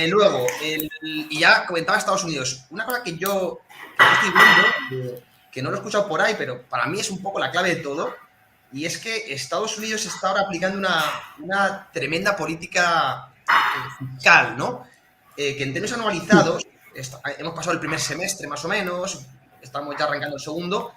Luego, y ya comentaba Estados Unidos. Una cosa que yo estoy viendo, que no lo he escuchado por ahí, pero para mí es un poco la clave de todo, y es que Estados Unidos está ahora aplicando una tremenda política fiscal, ¿no? Que en términos anualizados, hemos pasado el primer semestre más o menos, estamos ya arrancando el segundo.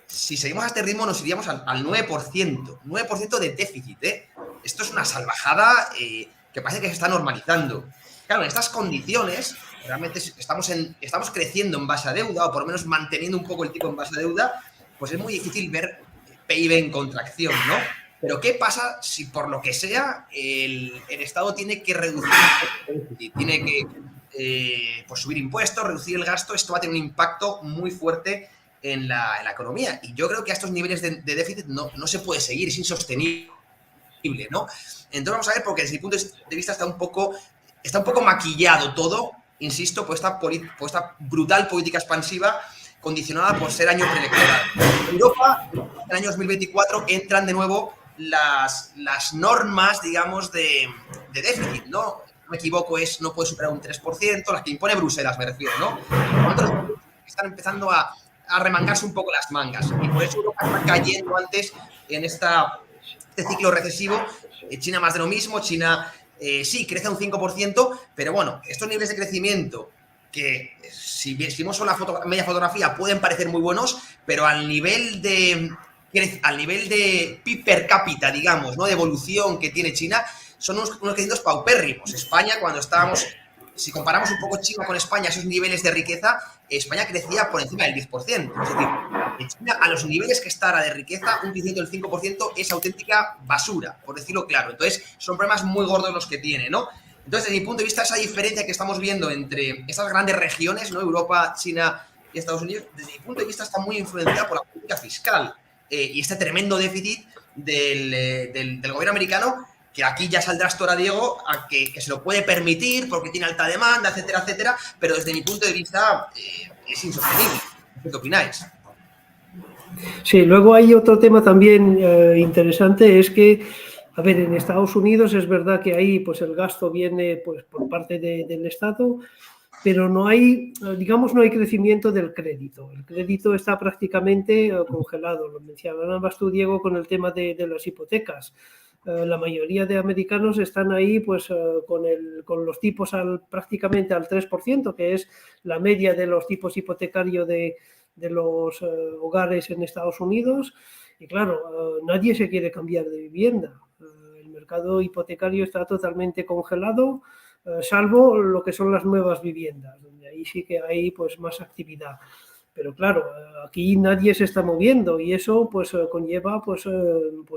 Si seguimos a este ritmo, nos iríamos al 9%, 9% de déficit, ¿eh? Esto es una salvajada que parece que se está normalizando. Claro, en estas condiciones, realmente estamos creciendo en base a deuda, o por lo menos manteniendo un poco el tipo en base a deuda, pues es muy difícil ver PIB en contracción, ¿no? Pero ¿qué pasa si por lo que sea el Estado tiene que reducir un poco el déficit, tiene que pues subir impuestos, reducir el gasto? Esto va a tener un impacto muy fuerte en la economía. Y yo creo que a estos niveles de déficit no se puede seguir, es insostenible, ¿no? Entonces vamos a ver, porque desde mi punto de vista está un poco maquillado todo, insisto, por esta brutal política expansiva condicionada por ser año preelectoral. En Europa, en el año 2024, entran de nuevo las normas, digamos, de déficit, ¿no? No me equivoco, no puede superar un 3%, las que impone Bruselas, me refiero, ¿no? Por lo tanto, están empezando a remangarse un poco las mangas. Y por eso Europa está cayendo antes en este ciclo recesivo. China más de lo mismo. China sí crece un 5%, pero bueno, estos niveles de crecimiento que si vemos solo la media fotografía pueden parecer muy buenos, pero al nivel de PIB per cápita, digamos, ¿no? De evolución que tiene China, son unos crecimientos paupérrimos. España, cuando estábamos, si comparamos un poco China con España, esos niveles de riqueza, España crecía por encima del 10%. Es decir, en China, a los niveles que está ahora de riqueza, un crecimiento del 5% es auténtica basura, por decirlo claro. Entonces, son problemas muy gordos los que tiene, ¿no? Entonces, desde mi punto de vista, esa diferencia que estamos viendo entre estas grandes regiones, ¿no? Europa, China y Estados Unidos, desde mi punto de vista está muy influenciada por la política fiscal y este tremendo déficit del gobierno americano, que aquí ya saldrás tú ahora, Diego, a que se lo puede permitir porque tiene alta demanda, etcétera, etcétera, pero desde mi punto de vista es insostenible. ¿Qué opináis? Sí, luego hay otro tema también interesante, es que, a ver, en Estados Unidos es verdad que ahí pues el gasto viene pues por parte del Estado, pero no hay, digamos, no hay crecimiento del crédito. El crédito está prácticamente congelado. Lo mencionabas tú, Diego, con el tema de las hipotecas. La mayoría de americanos están ahí pues con los tipos prácticamente al 3%, que es la media de los tipos hipotecarios de los hogares en Estados Unidos. Y claro, nadie se quiere cambiar de vivienda. El mercado hipotecario está totalmente congelado, salvo lo que son las nuevas viviendas, donde ahí sí que hay pues más actividad. Pero claro, aquí nadie se está moviendo y eso pues conlleva pues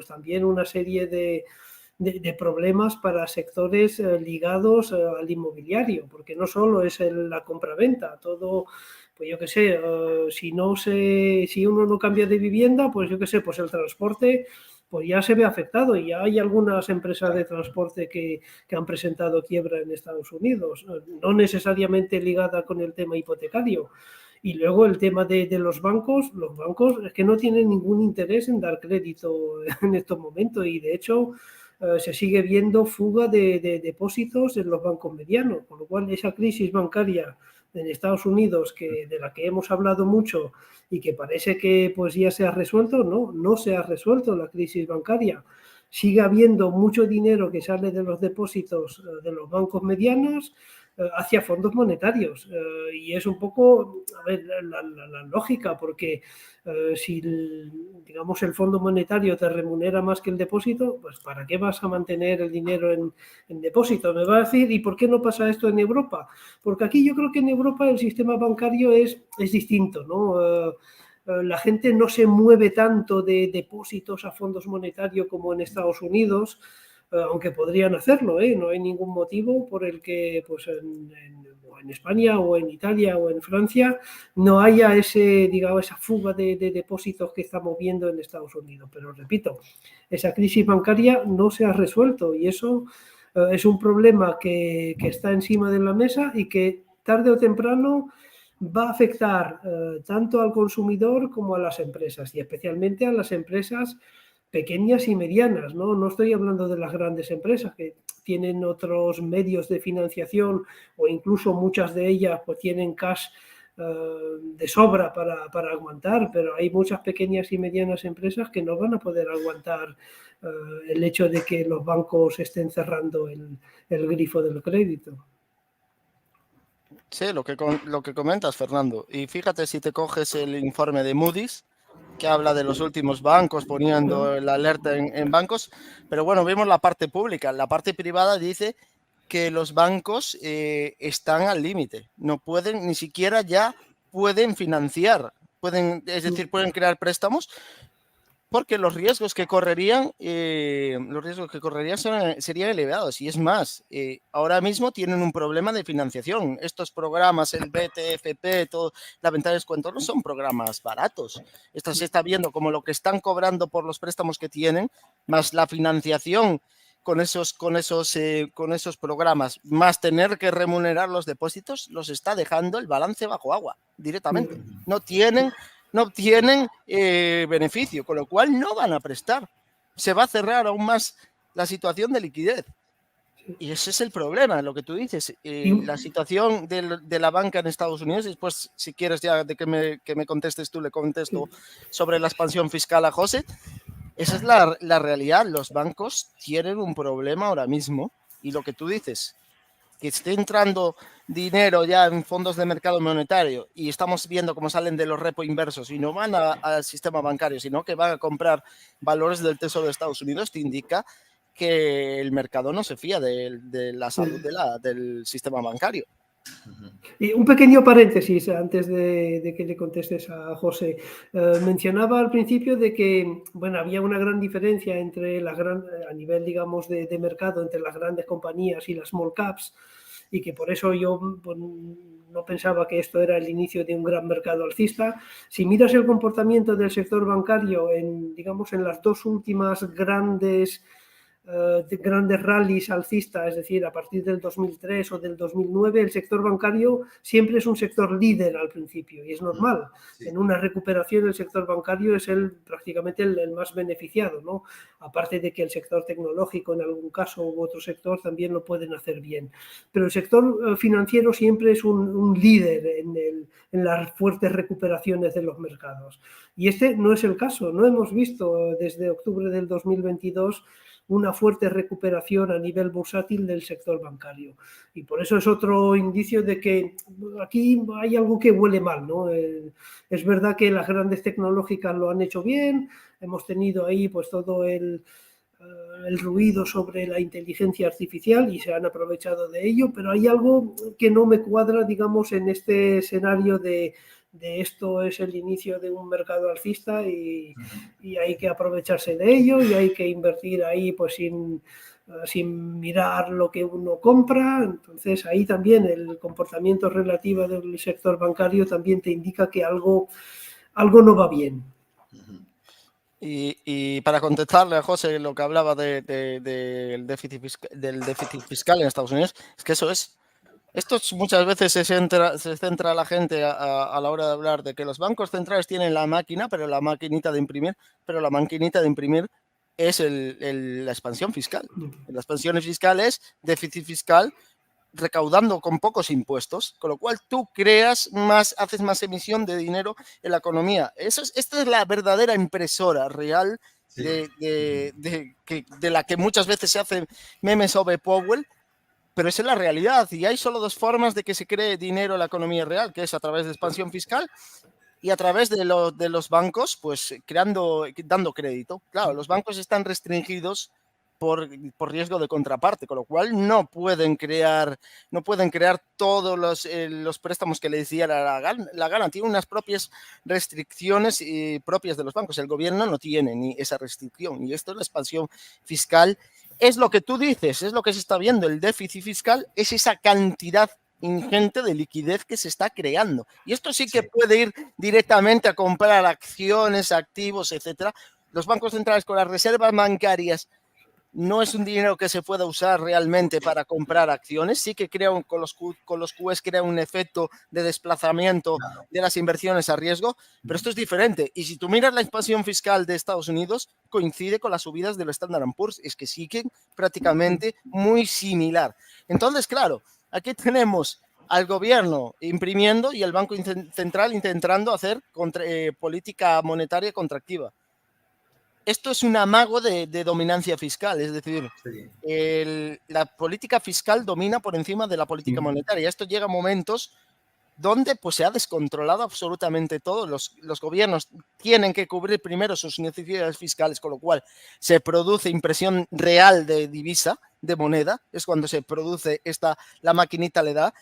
también una serie de problemas para sectores ligados al inmobiliario, porque no solo es la compraventa, todo, pues yo qué sé, si uno no cambia de vivienda, pues yo qué sé, pues el transporte pues ya se ve afectado y ya hay algunas empresas de transporte que han presentado quiebra en Estados Unidos, no necesariamente ligada con el tema hipotecario. Y luego el tema de los bancos es que no tienen ningún interés en dar crédito en estos momentos y de hecho se sigue viendo fuga de depósitos en los bancos medianos, con lo cual esa crisis bancaria en Estados Unidos, de la que hemos hablado mucho y que parece que pues ya se ha resuelto, no se ha resuelto la crisis bancaria. Sigue habiendo mucho dinero que sale de los depósitos de los bancos medianos hacia fondos monetarios. Y es un poco, a ver, la lógica, porque si digamos el fondo monetario te remunera más que el depósito, pues ¿para qué vas a mantener el dinero en depósito? Me va a decir, ¿y por qué no pasa esto en Europa? Porque aquí yo creo que en Europa el sistema bancario es distinto, ¿no? La gente no se mueve tanto de depósitos a fondos monetarios como en Estados Unidos, aunque podrían hacerlo, ¿eh? No hay ningún motivo por el que pues en España o en Italia o en Francia no haya esa fuga de depósitos que estamos viendo en Estados Unidos. Pero repito, esa crisis bancaria no se ha resuelto y eso es un problema que está encima de la mesa y que tarde o temprano va a afectar tanto al consumidor como a las empresas y especialmente a las empresas pequeñas y medianas, ¿no? No estoy hablando de las grandes empresas que tienen otros medios de financiación o incluso muchas de ellas pues tienen cash de sobra para aguantar, pero hay muchas pequeñas y medianas empresas que no van a poder aguantar el hecho de que los bancos estén cerrando el grifo del crédito. Sí, lo que comentas, Fernando. Y fíjate si te coges el informe de Moody's, que habla de los últimos bancos poniendo la alerta en bancos, pero bueno, vemos la parte pública. La parte privada dice que los bancos están al límite, no pueden, ni siquiera ya pueden financiar, es decir, pueden crear préstamos porque los riesgos que correrían serían elevados. Y es más, ahora mismo tienen un problema de financiación. Estos programas, el BTFP, todo, la ventana de descuento, no son programas baratos. Esto se está viendo como lo que están cobrando por los préstamos que tienen, más la financiación con esos programas, más tener que remunerar los depósitos, los está dejando el balance bajo agua directamente. No obtienen beneficio, con lo cual no van a prestar. Se va a cerrar aún más la situación de liquidez. Y ese es el problema, lo que tú dices. La situación de la banca en Estados Unidos, y después, si quieres ya de que me contestes tú, le contesto sobre la expansión fiscal a José. Esa es la realidad. Los bancos tienen un problema ahora mismo. Y lo que tú dices, que esté entrando dinero ya en fondos de mercado monetario y estamos viendo cómo salen de los repo inversos y no van al sistema bancario, sino que van a comprar valores del Tesoro de Estados Unidos, te indica que el mercado no se fía de la salud del sistema bancario. Y un pequeño paréntesis antes de que le contestes a José. Mencionaba al principio de que bueno, había una gran diferencia entre a nivel, digamos, de mercado entre las grandes compañías y las small caps, y que por eso yo pues, no pensaba que esto era el inicio de un gran mercado alcista. Si miras el comportamiento del sector bancario digamos, en las dos últimas grandes rallies alcistas, es decir, a partir del 2003 o del 2009, el sector bancario siempre es un sector líder al principio y es normal. Sí. En una recuperación el sector bancario es prácticamente el más beneficiado, ¿no? Aparte de que el sector tecnológico en algún caso u otro sector también lo pueden hacer bien. Pero el sector financiero siempre es un líder en las fuertes recuperaciones de los mercados. Y este no es el caso. No hemos visto desde octubre del 2022 una fuerte recuperación a nivel bursátil del sector bancario. Y por eso es otro indicio de que aquí hay algo que huele mal, ¿no? Es verdad que las grandes tecnológicas lo han hecho bien, hemos tenido ahí pues todo el ruido sobre la inteligencia artificial y se han aprovechado de ello, pero hay algo que no me cuadra, digamos, en este escenario de esto es el inicio de un mercado alcista y hay que aprovecharse de ello y hay que invertir ahí pues sin mirar lo que uno compra. Entonces ahí también el comportamiento relativo del sector bancario también te indica que algo no va bien. Y para contestarle a José lo que hablaba del déficit fiscal en Estados Unidos, es que eso es. Esto muchas veces se centra la gente a la hora de hablar de que los bancos centrales tienen la máquina, pero la maquinita de imprimir, es la expansión fiscal. La expansión fiscal es déficit fiscal recaudando con pocos impuestos, con lo cual tú haces más emisión de dinero en la economía. Esta es la verdadera impresora real de la que muchas veces se hacen memes sobre Powell. Pero esa es la realidad y hay solo dos formas de que se cree dinero en la economía real, que es a través de expansión fiscal y a través de los bancos, pues dando crédito. Claro, los bancos están restringidos por riesgo de contraparte, con lo cual no pueden crear todos los préstamos que les diera la gana. Tienen unas propias restricciones propias de los bancos. El gobierno no tiene ni esa restricción y esto es la expansión fiscal. Es lo que tú dices, es lo que se está viendo. El déficit fiscal es esa cantidad ingente de liquidez que se está creando. Y esto sí que puede ir directamente a comprar acciones, activos, etcétera. Los bancos centrales con las reservas bancarias no es un dinero que se pueda usar realmente para comprar acciones. Sí que con los QEs crea un efecto de desplazamiento de las inversiones a riesgo, pero esto es diferente. Y si tú miras la expansión fiscal de Estados Unidos, coincide con las subidas del Standard & Poor's, es que siguen prácticamente muy similar. Entonces, claro, aquí tenemos al gobierno imprimiendo y el Banco Central intentando hacer política monetaria contractiva. Esto es un amago de dominancia fiscal, es decir, la política fiscal domina por encima de la política monetaria. Esto llega a momentos donde pues, se ha descontrolado absolutamente todo. Los gobiernos tienen que cubrir primero sus necesidades fiscales, con lo cual se produce impresión real de divisa, de moneda, es cuando se produce la maquinita le da.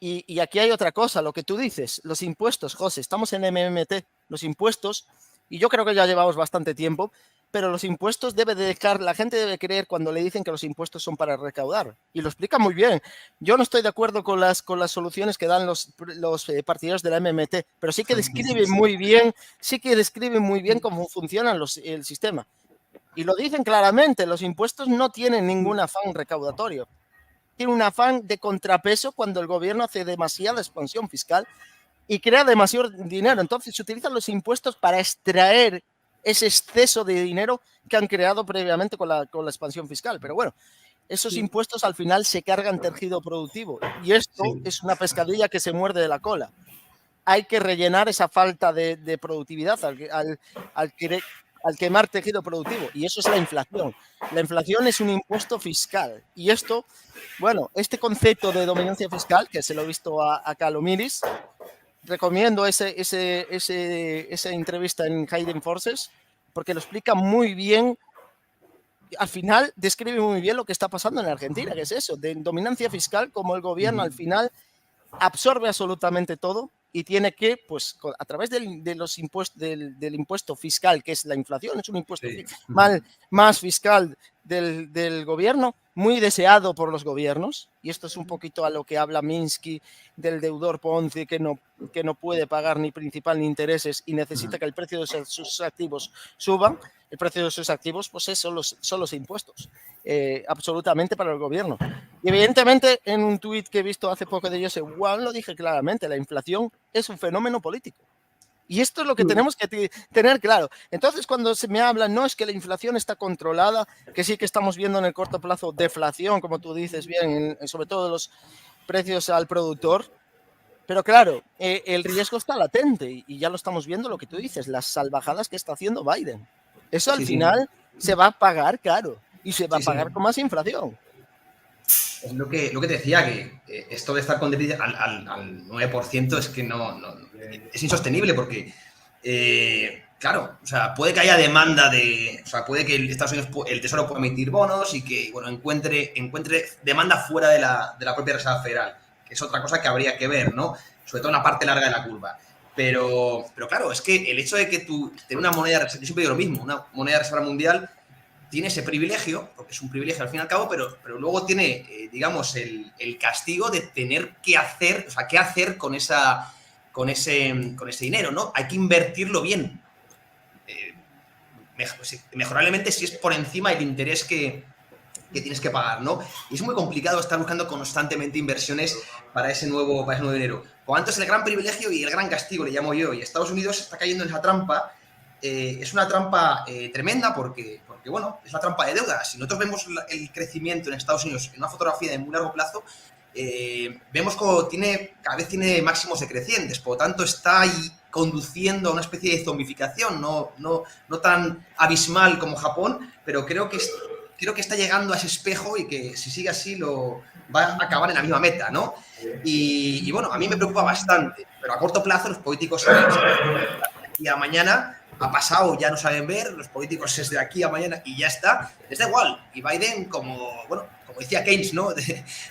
Y aquí hay otra cosa, lo que tú dices, los impuestos, José, estamos en MMT, los impuestos, y yo creo que ya llevamos bastante tiempo, pero los impuestos la gente debe creer cuando le dicen que los impuestos son para recaudar, y lo explica muy bien. Yo no estoy de acuerdo con las soluciones que dan los partidarios de la MMT, pero sí que describen muy bien cómo funciona el sistema. Y lo dicen claramente, los impuestos no tienen ningún afán recaudatorio. Tiene un afán de contrapeso cuando el gobierno hace demasiada expansión fiscal y crea demasiado dinero. Entonces se utilizan los impuestos para extraer ese exceso de dinero que han creado previamente con la expansión fiscal. Pero bueno, esos impuestos al final se cargan tejido productivo y esto es una pescadilla que se muerde de la cola. Hay que rellenar esa falta de productividad al quemar tejido productivo, y eso es la inflación. La inflación es un impuesto fiscal, y esto, bueno, este concepto de dominancia fiscal, que se lo he visto a Calomiris, recomiendo esa entrevista en Hidden Forces, porque lo explica muy bien. Al final describe muy bien lo que está pasando en Argentina, que es eso, de dominancia fiscal, como el gobierno al final absorbe absolutamente todo y tiene que, pues, a través de los impuestos, del impuesto fiscal, que es la inflación, es un impuesto más fiscal del gobierno, muy deseado por los gobiernos, y esto es un poquito a lo que habla Minsky del deudor Ponzi que no puede pagar ni principal ni intereses y necesita que el precio de sus activos suban. El precio de sus activos, pues son los impuestos, absolutamente para el gobierno. Y evidentemente, en un tuit que he visto hace poco de Joseph Wall, lo dije claramente, la inflación es un fenómeno político. Y esto es lo que tenemos que tener claro. Entonces, cuando se me habla, no es que la inflación está controlada, que sí que estamos viendo en el corto plazo deflación, como tú dices bien, sobre todo los precios al productor. Pero claro, el riesgo está latente y ya lo estamos viendo, lo que tú dices, las salvajadas que está haciendo Biden. Eso al final se va a pagar caro y se va a pagar con más inflación. Es lo que te decía, que esto de estar con déficit al 9% es que no es insostenible porque, claro, o sea, puede que haya demanda puede que Estados Unidos, el Tesoro pueda emitir bonos y que, bueno, encuentre demanda fuera de la propia Reserva Federal, que es otra cosa que habría que ver, ¿no? Sobre todo en la parte larga de la curva. Pero claro, es que el hecho de que tú tengas una moneda, yo siempre digo lo mismo, una moneda de reserva mundial, tiene ese privilegio, porque es un privilegio al fin y al cabo, pero luego tiene, digamos, el castigo de tener que hacer, o sea, qué hacer con ese dinero, ¿no? Hay que invertirlo bien. Mejorablemente si es por encima del interés que tienes que pagar, ¿no? Y es muy complicado estar buscando constantemente inversiones para ese nuevo dinero. Por lo tanto, es el gran privilegio y el gran castigo, le llamo yo, y Estados Unidos está cayendo en esa trampa. Es una trampa tremenda porque, bueno, es la trampa de deuda. Si nosotros vemos el crecimiento en Estados Unidos en una fotografía de muy largo plazo, vemos que cada vez tiene máximos decrecientes, por lo tanto está ahí conduciendo a una especie de zombificación, no tan abismal como Japón, pero creo que está llegando a ese espejo y que si sigue así va a acabar en la misma meta, ¿no? Y bueno, a mí me preocupa bastante, pero a corto plazo los políticos saben de aquí a mañana ha pasado, ya no saben ver, los políticos es de aquí a mañana y ya está, les da igual. Y Biden, como decía Keynes, ¿no?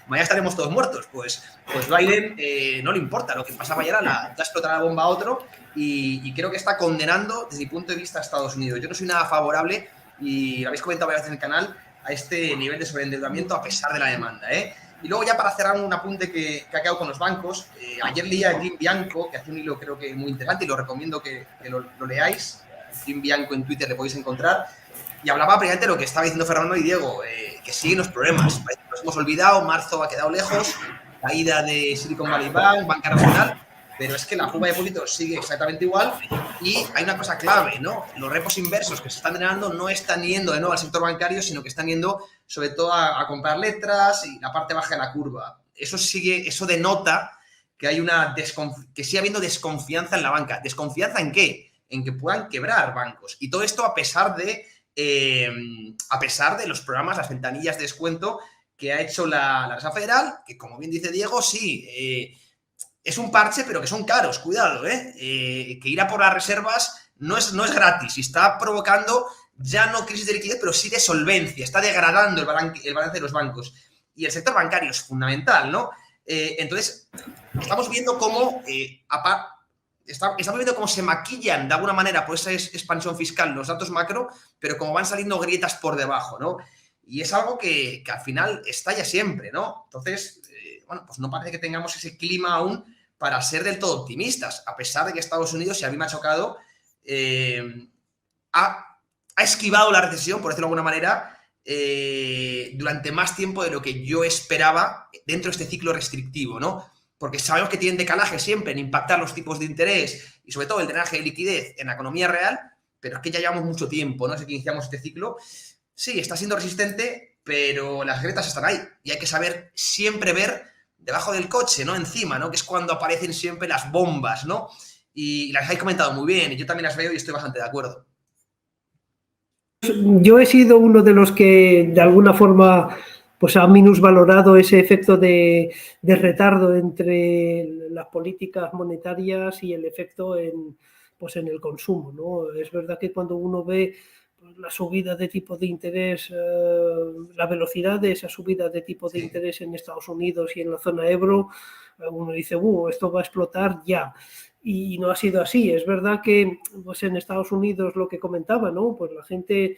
Mañana estaremos todos muertos. Pues Biden no le importa, lo que pasa mañana la explotará la bomba a otro y creo que está condenando desde mi punto de vista a Estados Unidos. Yo no soy nada favorable, y lo habéis comentado varias veces en el canal, a este nivel de sobreendeudamiento a pesar de la demanda, ¿eh? Y luego ya para cerrar un apunte que ha quedado con los bancos, ayer leía a Jim Bianco, que hace un hilo creo que muy interesante y lo recomiendo que lo leáis. Jim Bianco en Twitter le podéis encontrar. Y hablaba precisamente de lo que estaba diciendo Fernando y Diego, que siguen los problemas. Parece que nos hemos olvidado, marzo ha quedado lejos, caída de Silicon Valley Bank, Banca Nacional, pero es que la curva de depósitos sigue exactamente igual y hay una cosa clave, ¿no? Los repos inversos que se están generando no están yendo de nuevo al sector bancario, sino que están yendo sobre todo a comprar letras y la parte baja de la curva. Eso denota que hay que sigue habiendo desconfianza en la banca. ¿Desconfianza en qué? En que puedan quebrar bancos. Y todo esto a pesar de los programas, las ventanillas de descuento que ha hecho la Reserva Federal, que como bien dice Diego, sí, es un parche, pero que son caros, cuidado, que ir a por las reservas no es gratis y está provocando ya no crisis de liquidez, pero sí de solvencia, está degradando el balance de los bancos. Y el sector bancario es fundamental, ¿no? Entonces, estamos viendo cómo estamos viendo cómo se maquillan de alguna manera por esa expansión fiscal los datos macro, pero como van saliendo grietas por debajo, ¿no? Y es algo que al final estalla siempre, ¿no? Entonces, bueno, pues no parece que tengamos ese clima aún para ser del todo optimistas, a pesar de que Estados Unidos, si a mí me ha chocado, ha esquivado la recesión, por decirlo de alguna manera, durante más tiempo de lo que yo esperaba dentro de este ciclo restrictivo, ¿no? Porque sabemos que tienen decalaje siempre en impactar los tipos de interés y sobre todo el drenaje de liquidez en la economía real, pero es que ya llevamos mucho tiempo, ¿no? Desde que iniciamos este ciclo. Sí, está siendo resistente, pero las grietas están ahí y hay que saber siempre ver debajo del coche, ¿no? Encima, ¿no? Que es cuando aparecen siempre las bombas, ¿no? Y las habéis comentado muy bien y yo también las veo y estoy bastante de acuerdo. Yo he sido uno de los que de alguna forma pues ha minusvalorado ese efecto de retardo entre las políticas monetarias y el efecto en el consumo, ¿no? Es verdad que cuando uno ve la subida de tipo de interés, la velocidad de esa subida de tipo de interés en Estados Unidos y en la zona euro, uno dice, esto va a explotar ya. Y no ha sido así. Es verdad que pues en Estados Unidos lo que comentaba, ¿no? Pues la gente,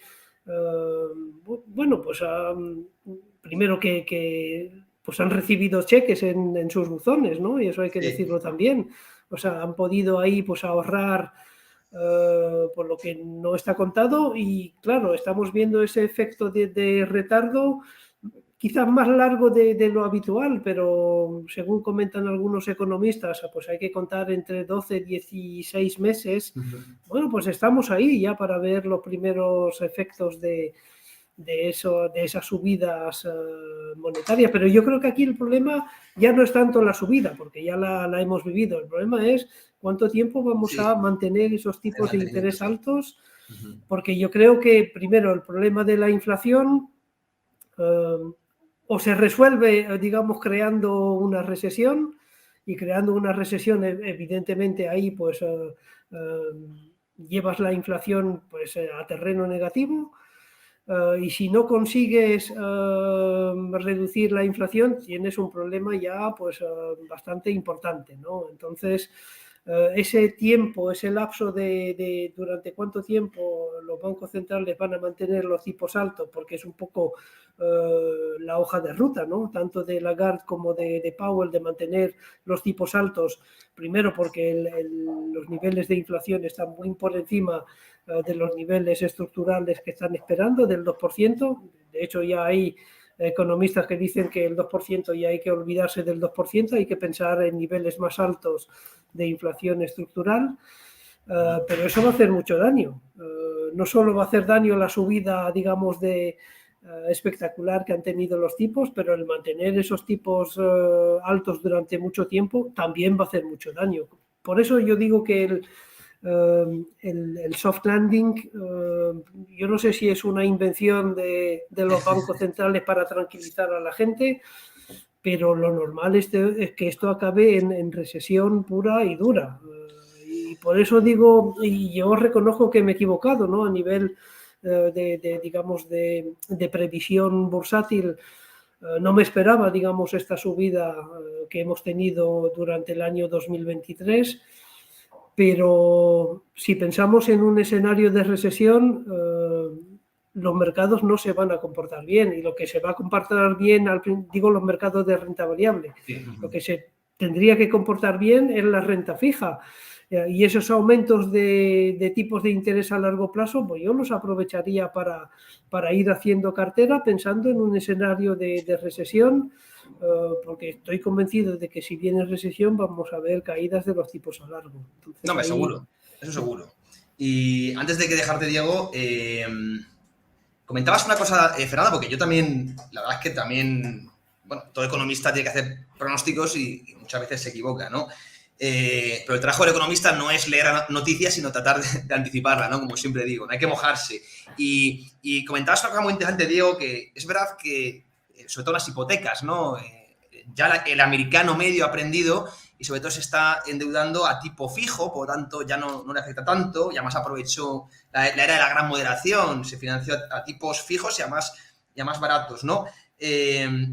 primero que pues han recibido cheques en sus buzones, ¿no? Y eso hay que decirlo también. O sea, han podido ahí pues ahorrar por lo que no está contado y claro, estamos viendo ese efecto de retardo quizás más largo de lo habitual, pero según comentan algunos economistas, pues hay que contar entre 12 y 16 meses. Bueno, pues estamos ahí ya para ver los primeros efectos de esas subidas monetarias, pero yo creo que aquí el problema ya no es tanto la subida, porque ya la hemos vivido, el problema es cuánto tiempo vamos a mantener esos tipos de interés altos, porque yo creo que primero el problema de la inflación o se resuelve, digamos, creando una recesión, y creando una recesión evidentemente ahí pues llevas la inflación pues a terreno negativo. Y si no consigues reducir la inflación, tienes un problema ya pues bastante importante, ¿no? Entonces, ese tiempo, ese lapso de durante cuánto tiempo los bancos centrales van a mantener los tipos altos, porque es un poco la hoja de ruta, ¿no? Tanto de Lagarde como de Powell, de mantener los tipos altos, primero porque los niveles de inflación están muy por encima de los niveles estructurales que están esperando, del 2%. De hecho, ya hay economistas que dicen que el 2% ya hay que olvidarse del 2%, hay que pensar en niveles más altos de inflación estructural, pero eso va a hacer mucho daño. No solo va a hacer daño la subida, digamos, espectacular que han tenido los tipos, pero el mantener esos tipos altos durante mucho tiempo también va a hacer mucho daño. Por eso yo digo que el soft landing, yo no sé si es una invención de los bancos centrales para tranquilizar a la gente, pero lo normal es que esto acabe en recesión pura y dura. Y por eso digo, y yo reconozco que me he equivocado, ¿no? A nivel digamos, de previsión bursátil, no me esperaba, digamos, esta subida que hemos tenido durante el año 2023, pero si pensamos en un escenario de recesión, los mercados no se van a comportar bien, y lo que se va a comportar bien, digo los mercados de renta variable, lo que se tendría que comportar bien es la renta fija. Y esos aumentos de tipos de interés a largo plazo, pues yo los aprovecharía para ir haciendo cartera pensando en un escenario de recesión, porque estoy convencido de que si viene recesión vamos a ver caídas de los tipos a largo. Entonces, No, me seguro, eso seguro. Y antes de que dejarte, Diego, comentabas una cosa, Fernanda, porque yo también, la verdad es que también, bueno, todo economista tiene que hacer pronósticos y muchas veces se equivoca, ¿no? Pero el trabajo del economista no es leer noticias, sino tratar de anticiparla, ¿no? Como siempre digo, no hay que mojarse. Y comentabas una cosa muy interesante, Diego, que es verdad que, sobre todo las hipotecas, ¿no? Ya el americano medio ha aprendido y sobre todo se está endeudando a tipo fijo, por lo tanto ya no le afecta tanto, ya más aprovechó la era de la gran moderación, se financió a tipos fijos y a más baratos, ¿no?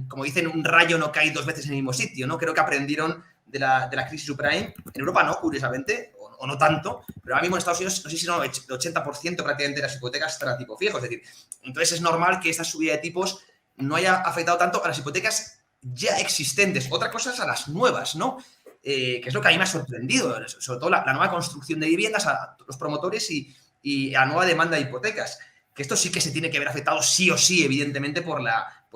Como dicen, un rayo no cae 2 veces en el mismo sitio, ¿no? Creo que aprendieron de la crisis subprime. En Europa no, curiosamente, o no tanto, pero ahora mismo en Estados Unidos, no sé si no, el 80% prácticamente de las hipotecas están a tipo fijo, es decir, entonces es normal que esta subida de tipos no haya afectado tanto a las hipotecas ya existentes. Otra cosa es a las nuevas, ¿no? Que es lo que a mí me ha sorprendido, sobre todo la nueva construcción de viviendas, a los promotores y a nueva demanda de hipotecas. Que esto sí que se tiene que ver afectado sí o sí, evidentemente, por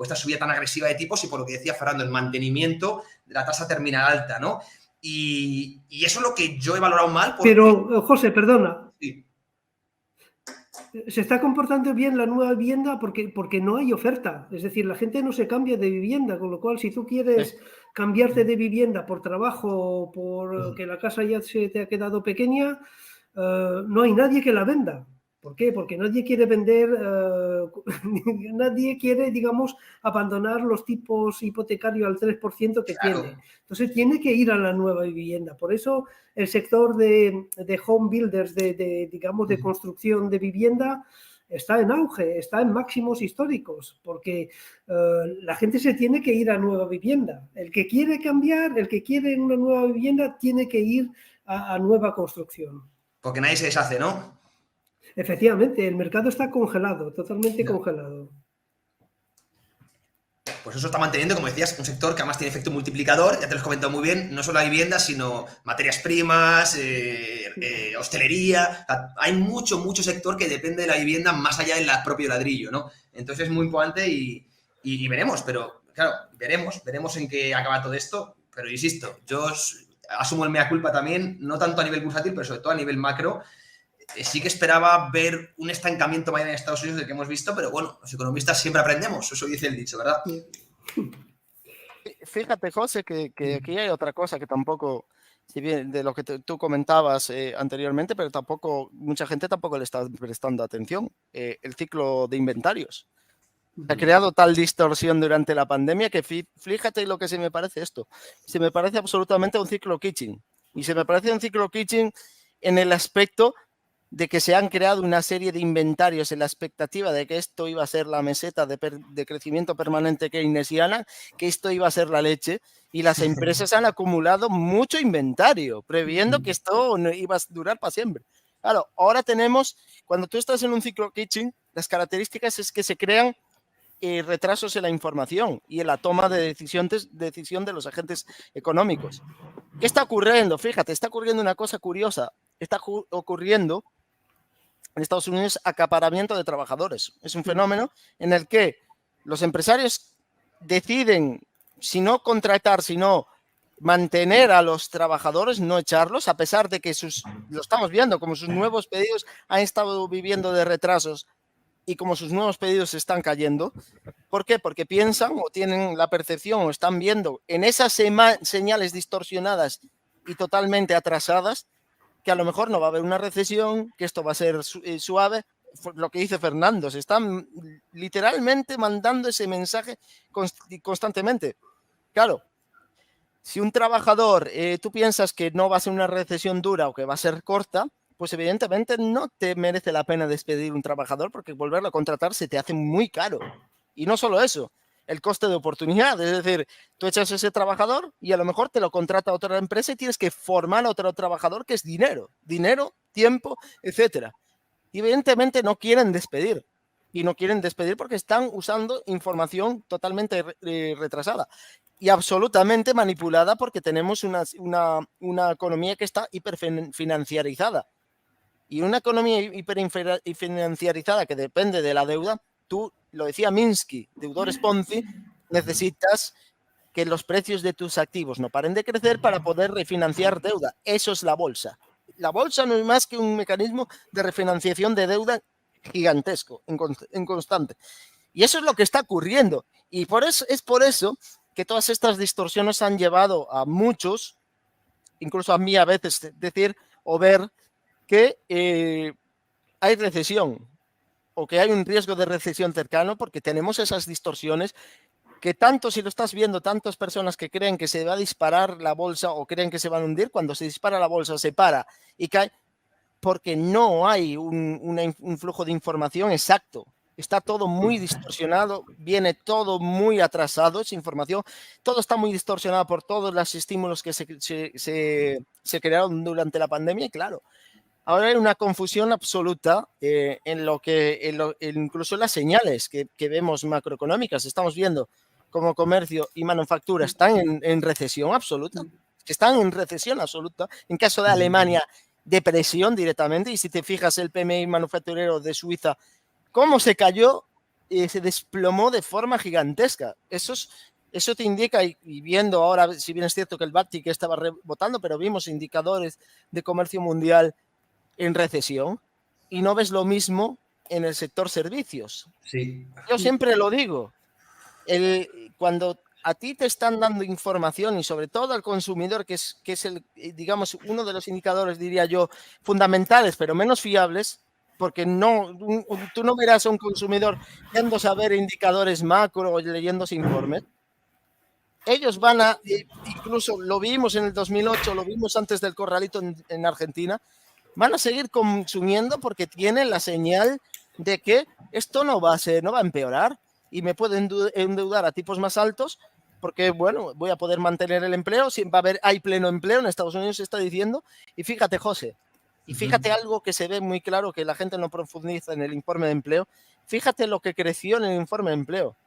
esta subida tan agresiva de tipos y por lo que decía Fernando, el mantenimiento de la tasa terminal alta, ¿no? Y eso es lo que yo he valorado mal. Porque... Pero, José, perdona. Sí. Se está comportando bien la nueva vivienda porque no hay oferta. Es decir, la gente no se cambia de vivienda, con lo cual si tú quieres cambiarte de vivienda por trabajo o porque la casa ya se te ha quedado pequeña, no hay nadie que la venda. ¿Por qué? Porque nadie quiere vender, nadie quiere, digamos, abandonar los tipos hipotecarios al 3% que Claro. tiene. Entonces tiene que ir a la nueva vivienda. Por eso el sector de home builders, digamos, de construcción de vivienda, está en auge, está en máximos históricos, porque la gente se tiene que ir a nueva vivienda. El que quiere cambiar, el que quiere una nueva vivienda, tiene que ir a nueva construcción. Porque nadie se deshace, ¿no? Efectivamente, el mercado está congelado, totalmente congelado. Pues eso está manteniendo, como decías, un sector que además tiene efecto multiplicador, ya te lo he comentado muy bien, no solo la vivienda, sino materias primas, hostelería. Hay mucho sector que depende de la vivienda más allá del propio ladrillo, ¿no? Entonces es muy importante y veremos, pero claro, veremos en qué acaba todo esto, pero insisto, yo asumo el mea culpa también, no tanto a nivel bursátil, pero sobre todo a nivel macro. Sí que esperaba ver un estancamiento mayor en Estados Unidos del que hemos visto, pero bueno, los economistas siempre aprendemos, eso dice el dicho, ¿verdad? Fíjate, José, que aquí hay otra cosa que tampoco, si bien de lo que tú comentabas anteriormente, pero tampoco, mucha gente tampoco le está prestando atención. El ciclo de inventarios. Se ha creado tal distorsión durante la pandemia que fíjate lo que se me parece esto. Se me parece absolutamente un ciclo kitchen. Y se me parece un ciclo kitchen en el aspecto de que se han creado una serie de inventarios en la expectativa de que esto iba a ser la meseta de crecimiento permanente keynesiana, que esto iba a ser la leche, y las empresas han acumulado mucho inventario, previendo que esto no iba a durar para siempre. Claro, ahora tenemos, cuando tú estás en un ciclo kitchen, las características es que se crean retrasos en la información y en la toma de decisión de los agentes económicos. ¿Qué está ocurriendo? Fíjate, está ocurriendo una cosa curiosa. Está ocurriendo en Estados Unidos acaparamiento de trabajadores. Es un fenómeno en el que los empresarios deciden, si no contratar, sino mantener a los trabajadores, no echarlos, a pesar de que lo estamos viendo, como sus nuevos pedidos han estado viviendo de retrasos y como sus nuevos pedidos están cayendo. ¿Por qué? Porque piensan o tienen la percepción o están viendo en esas señales distorsionadas y totalmente atrasadas que a lo mejor no va a haber una recesión, que esto va a ser suave. Lo que dice Fernando, se están literalmente mandando ese mensaje constantemente. Claro, si un trabajador, tú piensas que no va a ser una recesión dura o que va a ser corta, pues evidentemente no te merece la pena despedir un trabajador porque volverlo a contratar se te hace muy caro. Y no solo eso, el coste de oportunidad. Es decir, tú echas a ese trabajador y a lo mejor te lo contrata otra empresa y tienes que formar a otro trabajador, que es dinero, tiempo, etcétera. Y evidentemente no quieren despedir. Y no quieren despedir porque están usando información totalmente retrasada. y absolutamente manipulada porque tenemos una economía que está hiperfinanciarizada. Y una economía hiperfinanciarizada que depende de la deuda, tú, lo decía Minsky, deudores Ponzi, necesitas que los precios de tus activos no paren de crecer para poder refinanciar deuda. Eso es la bolsa. La bolsa no es más que un mecanismo de refinanciación de deuda gigantesco, en constante. Y eso es lo que está ocurriendo. Y es por eso que todas estas distorsiones han llevado a muchos, incluso a mí a veces, decir o ver que hay recesión o que hay un riesgo de recesión cercano porque tenemos esas distorsiones que tanto si lo estás viendo, tantas personas que creen que se va a disparar la bolsa o creen que se van a hundir, cuando se dispara la bolsa se para y cae porque no hay un flujo de información exacto. Está todo muy distorsionado, viene todo muy atrasado, esa información, todo está muy distorsionado por todos los estímulos que se crearon durante la pandemia y claro, ahora hay una confusión absoluta incluso en las señales que vemos macroeconómicas. Estamos viendo cómo comercio y manufactura están en recesión absoluta. Están en recesión absoluta. En caso de Alemania, depresión directamente. Y si te fijas el PMI manufacturero de Suiza, cómo se cayó y se desplomó de forma gigantesca. Eso te indica, y viendo ahora, si bien es cierto que el BATIC estaba rebotando, pero vimos indicadores de comercio mundial en recesión y no ves lo mismo en el sector servicios. Sí. Yo siempre lo digo, cuando a ti te están dando información y sobre todo al consumidor, que es digamos, uno de los indicadores, diría yo, fundamentales, pero menos fiables, porque tú no verás a un consumidor yendo a ver indicadores macro o leyéndose informes. Ellos van a, incluso lo vimos en el 2008, lo vimos antes del corralito en Argentina, van a seguir consumiendo porque tienen la señal de que esto no va a empeorar y me pueden endeudar a tipos más altos porque, bueno, voy a poder mantener el empleo, hay pleno empleo, en Estados Unidos se está diciendo, y fíjate, José, y fíjate algo que se ve muy claro, que la gente no profundiza en el informe de empleo, fíjate lo que creció en el informe de empleo,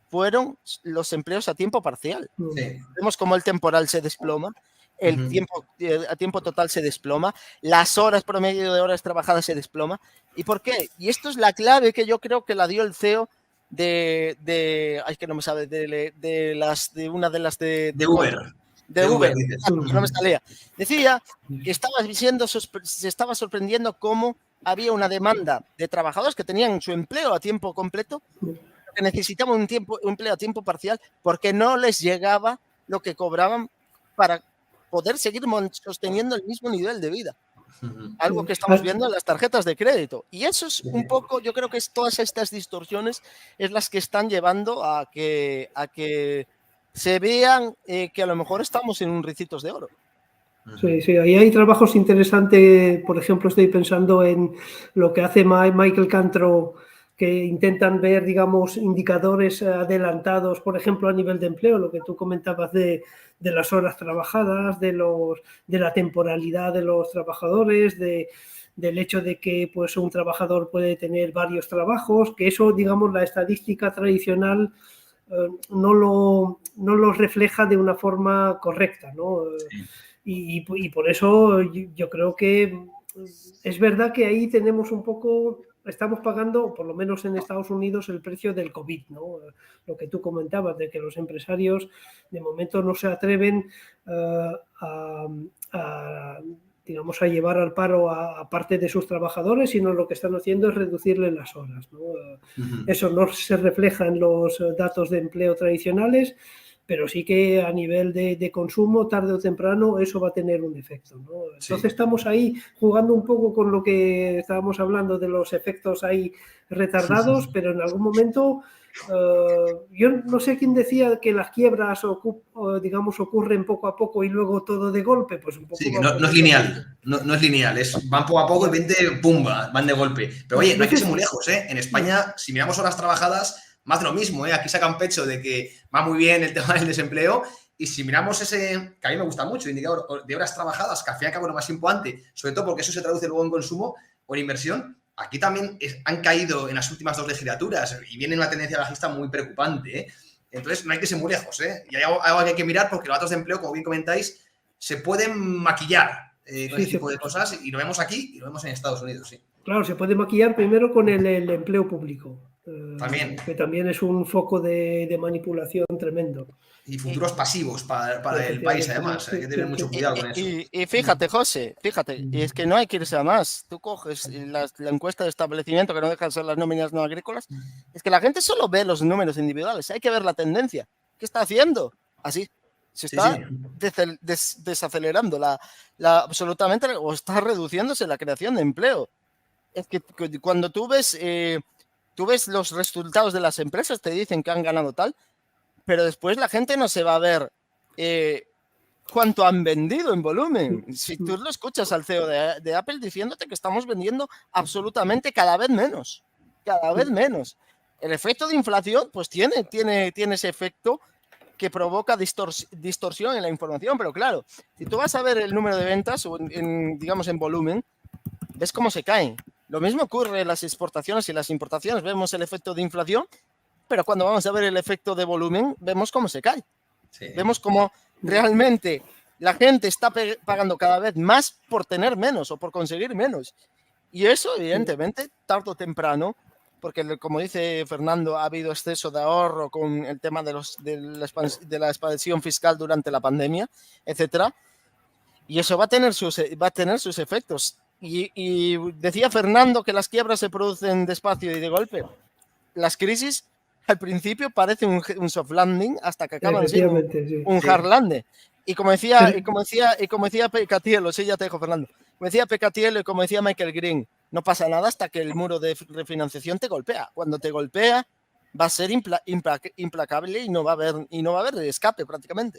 fueron los empleos a tiempo parcial. Sí. Vemos cómo el temporal se desploma, el tiempo a tiempo total se desploma, las horas promedio de horas trabajadas se desploma. ¿Y por qué? Y esto es la clave que yo creo que la dio el CEO de que no me sabe, de una de las de Uber. De Uber, no me salía. Decía que se estaba sorprendiendo cómo había una demanda de trabajadores que tenían su empleo a tiempo completo, que necesitaban un empleo a tiempo parcial porque no les llegaba lo que cobraban para poder seguir sosteniendo el mismo nivel de vida. Algo que estamos viendo en las tarjetas de crédito. Y eso es un poco, yo creo que todas estas distorsiones es las que están llevando a que se vean que a lo mejor estamos en un ricitos de oro. Sí, sí, ahí hay trabajos interesantes. Por ejemplo, estoy pensando en lo que hace Michael Cantro, que intentan ver, digamos, indicadores adelantados, por ejemplo, a nivel de empleo, lo que tú comentabas de las horas trabajadas, de la temporalidad de los trabajadores, del hecho de que pues, un trabajador puede tener varios trabajos, que eso, digamos, la estadística tradicional no lo refleja de una forma correcta, ¿no? Sí. Y por eso yo creo que es verdad que ahí tenemos un poco, estamos pagando, por lo menos en Estados Unidos, el precio del COVID, ¿no? Lo que tú comentabas, de que los empresarios de momento no se atreven digamos, a llevar al paro a parte de sus trabajadores, sino lo que están haciendo es reducirle las horas, ¿no? Eso no se refleja en los datos de empleo tradicionales, pero sí que a nivel de consumo, tarde o temprano, eso va a tener un efecto, ¿no? Entonces estamos ahí jugando un poco con lo que estábamos hablando de los efectos ahí retardados, pero en algún momento, yo no sé quién decía que las quiebras, digamos, ocurren poco a poco y luego todo de golpe, pues un poco... Sí, que no es lineal, no es lineal, van poco a poco y 20, pumba, van de golpe. Pero oye, no hay que irse muy lejos, ¿eh? En España, si miramos horas trabajadas, más de lo mismo, ¿eh? Aquí sacan pecho de que va muy bien el tema del desempleo y si miramos ese, que a mí me gusta mucho, el indicador de horas trabajadas, que al fin y al cabo es lo más importante, sobre todo porque eso se traduce luego en consumo o en inversión, aquí también han caído en las últimas 2 legislaturas y viene una tendencia bajista muy preocupante, ¿eh? Entonces, no hay que ser muy lejos, ¿eh? Y hay algo que hay que mirar porque los datos de empleo, como bien comentáis, se pueden maquillar con ese tipo de cosas y lo vemos aquí y lo vemos en Estados Unidos, sí. Claro, se puede maquillar primero con el empleo público, También. que también es un foco de manipulación tremendo. Y futuros pasivos para el país, además. Hay que tener mucho cuidado con eso. Y fíjate, José, y es que no hay que irse a más. Tú coges la encuesta de establecimiento, que no dejan de ser las nóminas no agrícolas, es que la gente solo ve los números individuales, hay que ver la tendencia. ¿Qué está haciendo? Así. Se está desacelerando absolutamente, o está reduciéndose la creación de empleo. Es que cuando tú ves los resultados de las empresas, te dicen que han ganado tal, pero después la gente no se va a ver cuánto han vendido en volumen. Si tú lo escuchas al CEO de Apple diciéndote que estamos vendiendo absolutamente cada vez menos. Cada vez menos. El efecto de inflación, pues tiene ese efecto que provoca distorsión en la información, pero claro, si tú vas a ver el número de ventas, o digamos en volumen, ves cómo se caen. Lo mismo ocurre en las exportaciones y las importaciones. Vemos el efecto de inflación, pero cuando vamos a ver el efecto de volumen, vemos cómo se cae. Sí. Vemos cómo realmente la gente está pagando cada vez más por tener menos o por conseguir menos. Y eso, evidentemente, tarde o temprano, porque como dice Fernando, ha habido exceso de ahorro con el tema de la expansión fiscal durante la pandemia, etcétera. Y eso va a tener sus efectos. Y decía Fernando que las quiebras se producen despacio y de golpe. Las crisis al principio parece un soft landing hasta que acaban siendo un hard landing. Y como decía Pecatielo, sí, ya te dejo, Fernando. Como decía Pecatielo y como decía Michael Green, no pasa nada hasta que el muro de refinanciación te golpea. Cuando te golpea, va a ser implacable y no va a haber escape prácticamente.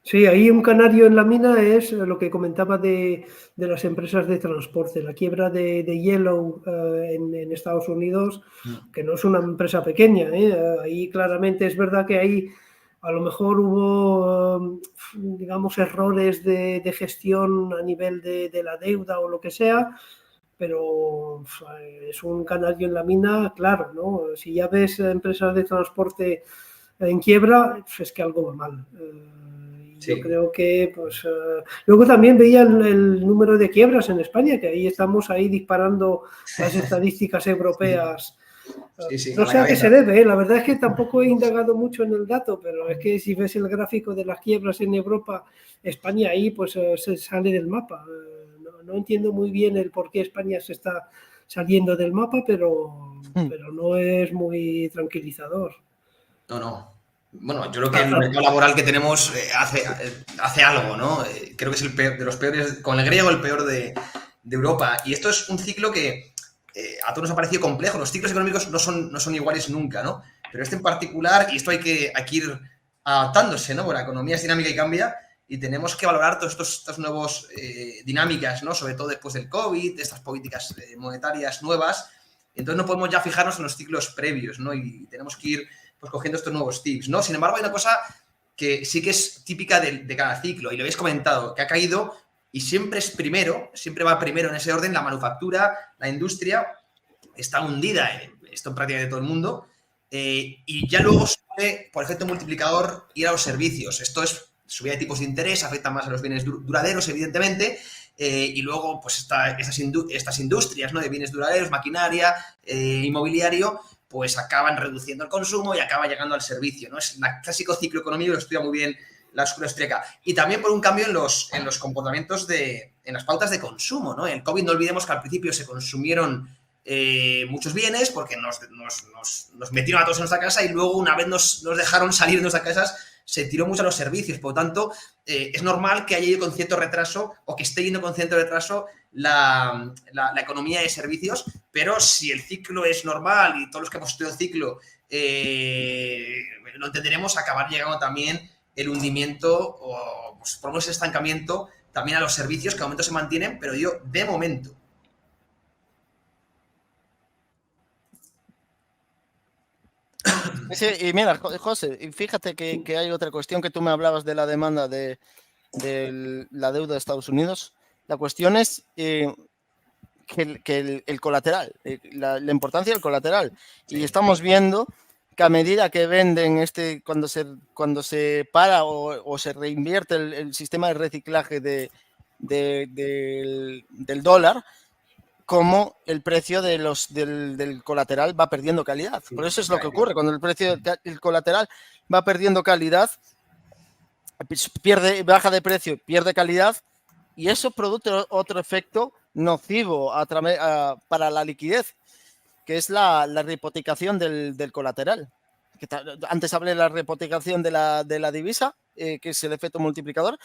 Sí, ahí un canario en la mina es lo que comentaba de las empresas de transporte, la quiebra de Yellow en Estados Unidos, que no es una empresa pequeña. Ahí claramente es verdad que ahí a lo mejor hubo, digamos, errores de gestión a nivel de la deuda o lo que sea, pero es un canario en la mina, claro, ¿no? Si ya ves empresas de transporte en quiebra, pues es que algo va mal. Sí. Yo creo que, pues, luego también veía el número de quiebras en España, que ahí estamos disparando las estadísticas europeas. Sí, no sé a qué se debe, la verdad es que tampoco he indagado mucho en el dato, pero es que si ves el gráfico de las quiebras en Europa, España ahí pues se sale del mapa. No entiendo muy bien el por qué España se está saliendo del mapa, pero no es muy tranquilizador. No. Bueno, yo creo que el mercado laboral que tenemos hace algo, ¿no? Creo que es el peor, de los peores, con el griego, el peor de Europa. Y esto es un ciclo que a todos nos ha parecido complejo. Los ciclos económicos no son iguales nunca, ¿no? Pero este en particular, y esto hay que ir adaptándose, ¿no? Porque la economía es dinámica y cambia, y tenemos que valorar todas estas nuevas dinámicas, ¿no? Sobre todo después del COVID, de estas políticas monetarias nuevas. Entonces no podemos ya fijarnos en los ciclos previos, ¿no? Y tenemos que ir pues cogiendo estos nuevos tips, ¿no? Sin embargo, hay una cosa que sí que es típica de cada ciclo, y lo habéis comentado, que ha caído y siempre va primero en ese orden, la manufactura, la industria, está hundida, esto en prácticamente todo el mundo, y ya luego suele, por efecto multiplicador, ir a los servicios. Esto es subida de tipos de interés, afecta más a los bienes duraderos, evidentemente, y luego pues estas industrias, ¿no? De bienes duraderos, maquinaria, inmobiliario, pues acaban reduciendo el consumo y acaba llegando al servicio, ¿no? Es el clásico ciclo económico, lo estudia muy bien la escuela austríaca. Y también por un cambio en los comportamientos en las pautas de consumo, ¿no? En el COVID no olvidemos que al principio se consumieron muchos bienes porque nos metieron a todos en nuestra casa y luego una vez nos dejaron salir de nuestras casas, se tiró mucho a los servicios. Por lo tanto, es normal que haya ido con cierto retraso o que esté yendo con cierto retraso la economía de servicios, pero si el ciclo es normal y todos los que hemos estudiado el ciclo lo entenderemos, acabar llegando también el hundimiento o pues, por lo menos el estancamiento también a los servicios que de momento se mantienen, pero yo de momento. Sí, y mira, José, fíjate que hay otra cuestión que tú me hablabas de la demanda de la deuda de Estados Unidos. La cuestión es que el colateral, la importancia del colateral. Sí. Y estamos viendo que a medida que venden cuando se para o se reinvierte el sistema de reciclaje del dólar, como el precio del colateral va perdiendo calidad. Por eso es lo que ocurre. Cuando el precio del colateral va perdiendo calidad, baja de precio, pierde calidad, y eso produce otro efecto nocivo para la liquidez, que es la rehipotecación del colateral. Antes hablé de la rehipotecación de la divisa, que es el efecto multiplicador,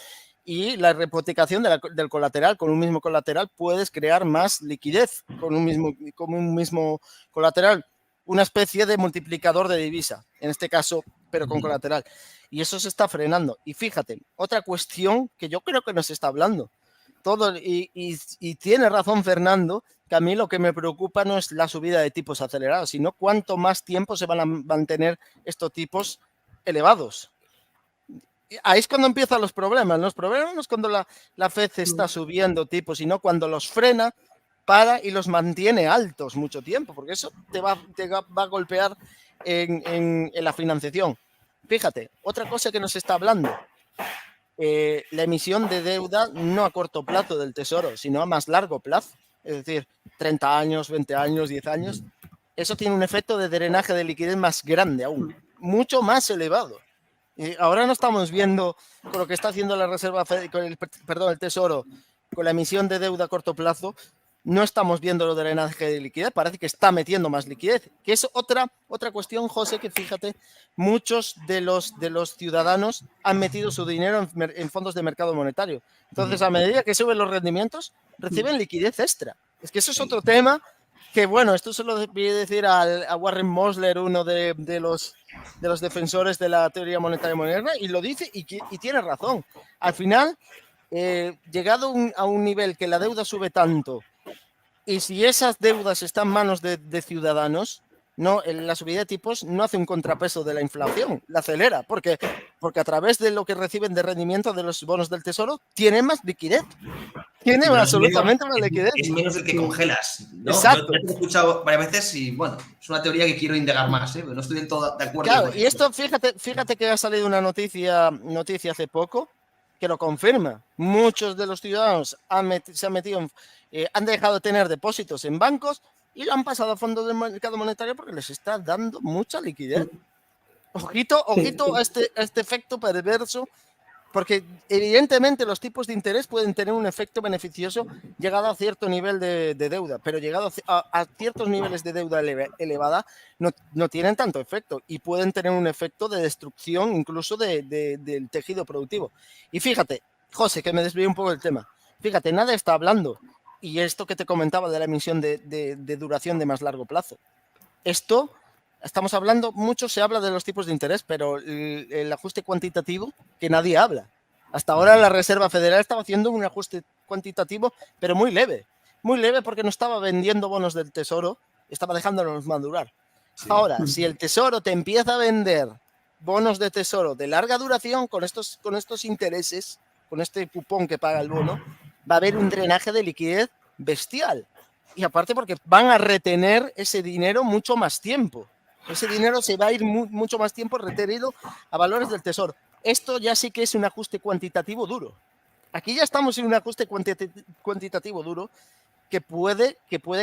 y la rehipotecación del colateral. Con un mismo colateral puedes crear más liquidez con un mismo colateral, una especie de multiplicador de divisa, en este caso, pero con colateral. Y eso se está frenando. Y fíjate, otra cuestión que yo creo que nos está hablando. Y tiene razón Fernando, que a mí lo que me preocupa no es la subida de tipos acelerados, sino cuánto más tiempo se van a mantener estos tipos elevados. Ahí es cuando empiezan los problemas. Los problemas no es cuando la FED está subiendo tipos, sino cuando los frena, para y los mantiene altos mucho tiempo, porque eso te va a golpear en la financiación. Fíjate, otra cosa que nos está hablando, la emisión de deuda no a corto plazo del Tesoro, sino a más largo plazo, es decir, 30 años, 20 años, 10 años. Eso tiene un efecto de drenaje de liquidez más grande aún, mucho más elevado. Y ahora no estamos viendo con lo que está haciendo la Reserva Federal, el Tesoro, con la emisión de deuda a corto plazo, no estamos viendo lo de drenaje de liquidez, parece que está metiendo más liquidez, que es otra cuestión, José, que fíjate, muchos de los ciudadanos han metido su dinero en fondos de mercado monetario. Entonces, a medida que suben los rendimientos, reciben liquidez extra. Es que eso es otro tema que, bueno, esto se lo voy a decir a Warren Mosler, uno de los defensores de la teoría monetaria moderna, y lo dice y tiene razón. Al final, llegado a un nivel que la deuda sube tanto, y si esas deudas están en manos de ciudadanos, la subida de tipos no hace un contrapeso de la inflación, la acelera, porque a través de lo que reciben de rendimiento de los bonos del Tesoro, tienen más liquidez. Tienen absolutamente más liquidez. Es menos del que congelas, ¿no? Exacto. Yo he escuchado varias veces y, bueno, es una teoría que quiero indagar más, pero no estoy del todo de acuerdo. Claro, y esto, fíjate que ha salido una noticia hace poco que lo confirma. Muchos de los ciudadanos se han metido han dejado de tener depósitos en bancos y lo han pasado a fondos del mercado monetario porque les está dando mucha liquidez. Ojito a este efecto perverso, porque evidentemente los tipos de interés pueden tener un efecto beneficioso llegado a cierto nivel de deuda, pero llegado a ciertos niveles de deuda elevada no tienen tanto efecto y pueden tener un efecto de destrucción incluso del tejido productivo. Y fíjate, José, que me desvío un poco del tema, fíjate, nadie está hablando, y esto que te comentaba de la emisión de duración de más largo plazo, esto... Estamos hablando, mucho se habla de los tipos de interés, pero el ajuste cuantitativo que nadie habla. Hasta ahora la Reserva Federal estaba haciendo un ajuste cuantitativo, pero muy leve porque no estaba vendiendo bonos del Tesoro, estaba dejándolos madurar. Sí. Ahora, si el Tesoro te empieza a vender bonos de Tesoro de larga duración con estos intereses, con este cupón que paga el bono, va a haber un drenaje de liquidez bestial. Y aparte porque van a retener ese dinero mucho más tiempo. Ese dinero se va a ir mucho más tiempo retenido a valores del Tesoro. Esto ya sí que es un ajuste cuantitativo duro. Aquí ya estamos en un ajuste cuantitativo duro que puede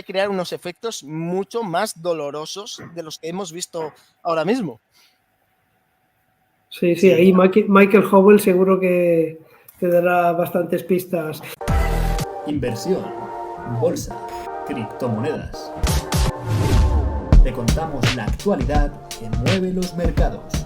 crear unos efectos mucho más dolorosos de los que hemos visto ahora mismo. Sí, ahí Michael Howell seguro que te dará bastantes pistas. Inversión, bolsa, criptomonedas. Te contamos la actualidad que mueve los mercados.